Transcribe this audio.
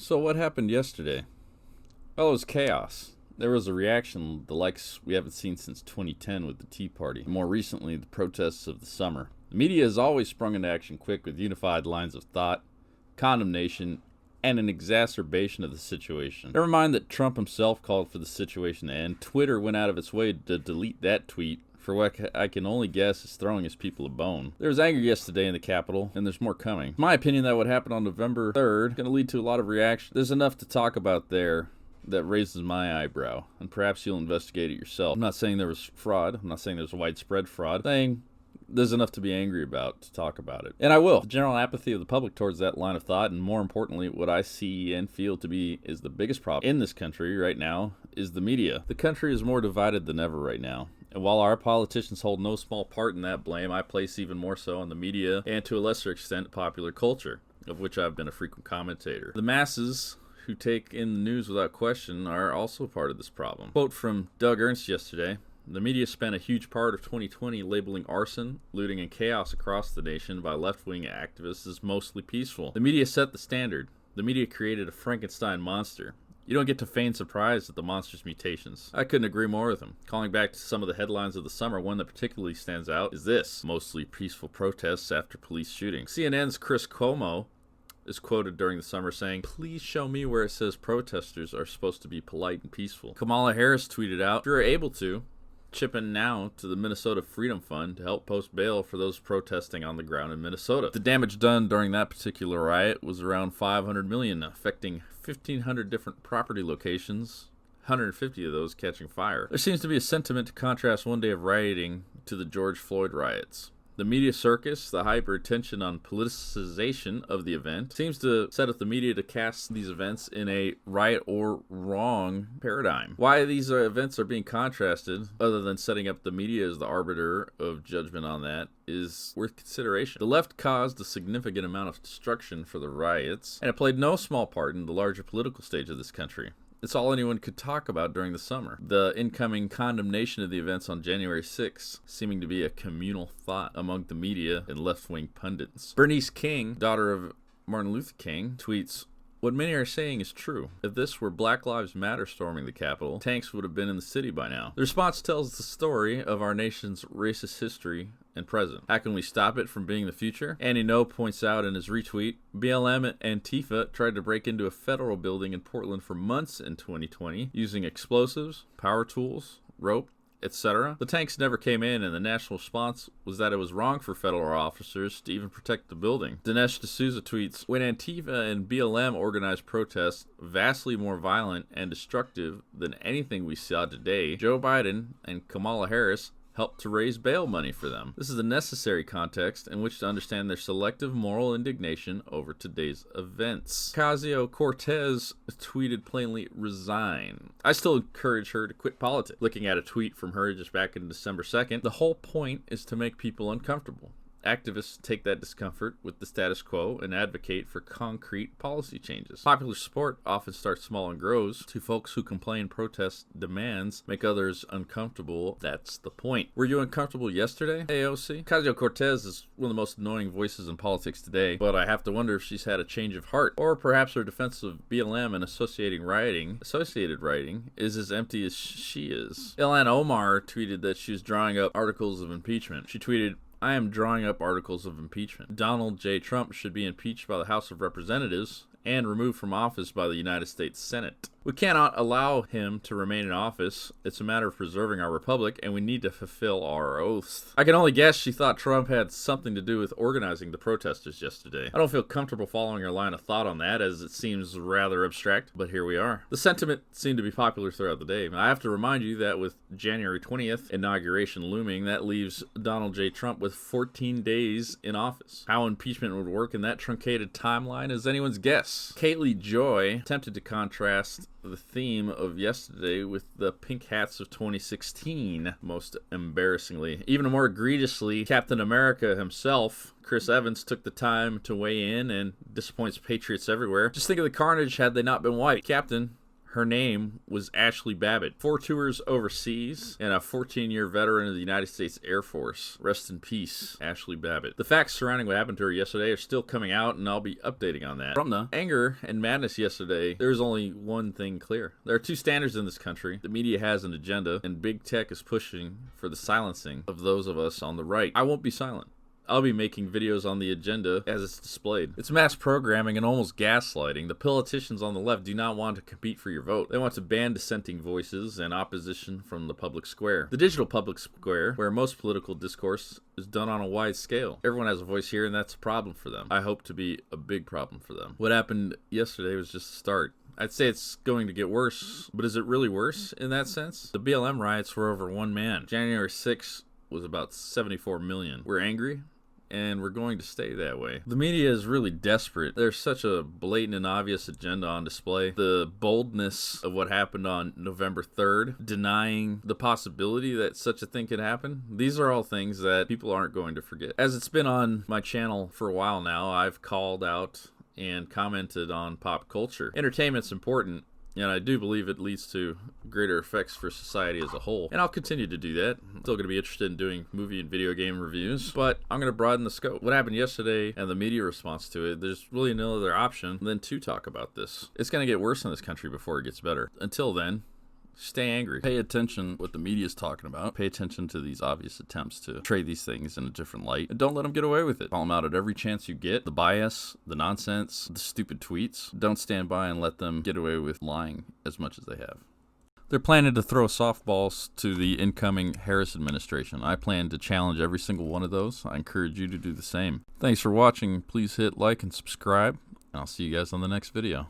So what happened yesterday? Well, it was chaos. There was a reaction the likes we haven't seen since 2010 with the Tea Party, and more recently the protests of the summer. The media has always sprung into action quick with unified lines of thought, condemnation, and an exacerbation of the situation. Never mind that Trump himself called for the situation to end. Twitter went out of its way to delete that tweet for what I can only guess is throwing his people a bone. There was anger yesterday in the Capitol, and there's more coming. In my opinion, that what happened on November 3rd is going to lead to a lot of reaction. There's enough to talk about there that raises my eyebrow, and perhaps you'll investigate it yourself. I'm not saying there was fraud. I'm not saying there's widespread fraud. I'm saying there's enough to be angry about to talk about it. And I will. The general apathy of the public towards that line of thought, and more importantly, what I see and feel to be is the biggest problem in this country right now is the media. The country is more divided than ever right now. And while our politicians hold no small part in that blame, I place even more so on the media and to a lesser extent popular culture, of which I've been a frequent commentator. The masses who take in the news without question are also part of this problem. Quote from Doug Ernst yesterday: "The media spent a huge part of 2020 labeling arson, looting, and chaos across the nation by left-wing activists as mostly peaceful. The media set the standard. The media created a Frankenstein monster. You don't get to feign surprise at the monster's mutations." I couldn't agree more with him. Calling back to some of the headlines of the summer, one that particularly stands out is this: mostly peaceful protests after police shooting. CNN's Chris Cuomo is quoted during the summer saying, "Please show me where it says protesters are supposed to be polite and peaceful." Kamala Harris tweeted out, "If you're able to, chip in now to the Minnesota Freedom Fund to help post bail for those protesting on the ground in Minnesota." The damage done during that particular riot was around $500 million, affecting 1,500 different property locations, 150 of those catching fire. There seems to be a sentiment to contrast one day of rioting to the George Floyd riots. The media circus, the hyper-attention on politicization of the event, seems to set up the media to cast these events in a right or wrong paradigm. Why these events are being contrasted, other than setting up the media as the arbiter of judgment on that, is worth consideration. The left caused a significant amount of destruction for the riots, and it played no small part in the larger political stage of this country. It's all anyone could talk about during the summer. The incoming condemnation of the events on January 6th seeming to be a communal thought among the media and left-wing pundits. Bernice King, daughter of Martin Luther King, tweets, "What many are saying is true. If this were Black Lives Matter storming the Capitol, tanks would have been in the city by now." The response tells the story of our nation's racist history and present. How can we stop it from being the future? Andy No points out in his retweet, BLM and Antifa tried to break into a federal building in Portland for months in 2020 using explosives, power tools, rope, etc. The tanks never came in, and the national response was that it was wrong for federal officers to even protect the building. Dinesh D'Souza tweets, "When Antifa and BLM organized protests vastly more violent and destructive than anything we saw today, Joe Biden and Kamala Harris helped to raise bail money for them. This is a necessary context in which to understand their selective moral indignation over today's events." Ocasio-Cortez tweeted plainly, "Resign." I still encourage her to quit politics. Looking at a tweet from her just back in December 2nd, the whole point is to make people uncomfortable. Activists take that discomfort with the status quo and advocate for concrete policy changes. Popular support often starts small and grows. To folks who complain protest demands make others uncomfortable, that's the point. Were you uncomfortable yesterday, AOC? Ocasio-Cortez is one of the most annoying voices in politics today, but I have to wonder if she's had a change of heart, or perhaps her defense of BLM and associated writing is as empty as she is. Ilhan Omar tweeted that she was drawing up articles of impeachment. She tweeted, "I am drawing up articles of impeachment. Donald J. Trump should be impeached by the House of Representatives and removed from office by the United States Senate. We cannot allow him to remain in office. It's a matter of preserving our republic, and we need to fulfill our oaths." I can only guess she thought Trump had something to do with organizing the protesters yesterday. I don't feel comfortable following her line of thought on that, as it seems rather abstract, but here we are. The sentiment seemed to be popular throughout the day. I have to remind you that with January 20th inauguration looming, that leaves Donald J. Trump with 14 days in office. How impeachment would work in that truncated timeline is anyone's guess. Kaylee Joy attempted to contrast the theme of yesterday with the pink hats of 2016, most embarrassingly. Even more egregiously, Captain America himself, Chris Evans, took the time to weigh in and disappoints patriots everywhere. Just think of the carnage had they not been white. Captain Her name was Ashley Babbitt. 4 tours overseas and a 14-year veteran of the United States Air Force. Rest in peace, Ashley Babbitt. The facts surrounding what happened to her yesterday are still coming out, and I'll be updating on that. From the anger and madness yesterday, there's only one thing clear. There are two standards in this country. The media has an agenda, and big tech is pushing for the silencing of those of us on the right. I won't be silent. I'll be making videos on the agenda as it's displayed. It's mass programming and almost gaslighting. The politicians on the left do not want to compete for your vote. They want to ban dissenting voices and opposition from the public square. The digital public square, where most political discourse is done on a wide scale. Everyone has a voice here, and that's a problem for them. I hope to be a big problem for them. What happened yesterday was just a start. I'd say it's going to get worse, but is it really worse in that sense? The BLM riots were over one man. January 6th was about 74 million. We're angry, and we're going to stay that way. The media is really desperate. There's such a blatant and obvious agenda on display. The boldness of what happened on November 3rd, denying the possibility that such a thing could happen. These are all things that people aren't going to forget. As it's been on my channel for a while now, I've called out and commented on pop culture. Entertainment's important, and I do believe it leads to greater effects for society as a whole. And I'll continue to do that. I'm still going to be interested in doing movie and video game reviews, but I'm going to broaden the scope. What happened yesterday and the media response to it, there's really no other option than to talk about this. It's going to get worse in this country before it gets better. Until then, stay angry. Pay attention what the media is talking about. Pay attention to these obvious attempts to portray these things in a different light. And don't let them get away with it. Call them out at every chance you get. The bias, the nonsense, the stupid tweets. Don't stand by and let them get away with lying as much as they have. They're planning to throw softballs to the incoming Harris administration. I plan to challenge every single one of those. I encourage you to do the same. Thanks for watching. Please hit like and subscribe, and I'll see you guys on the next video.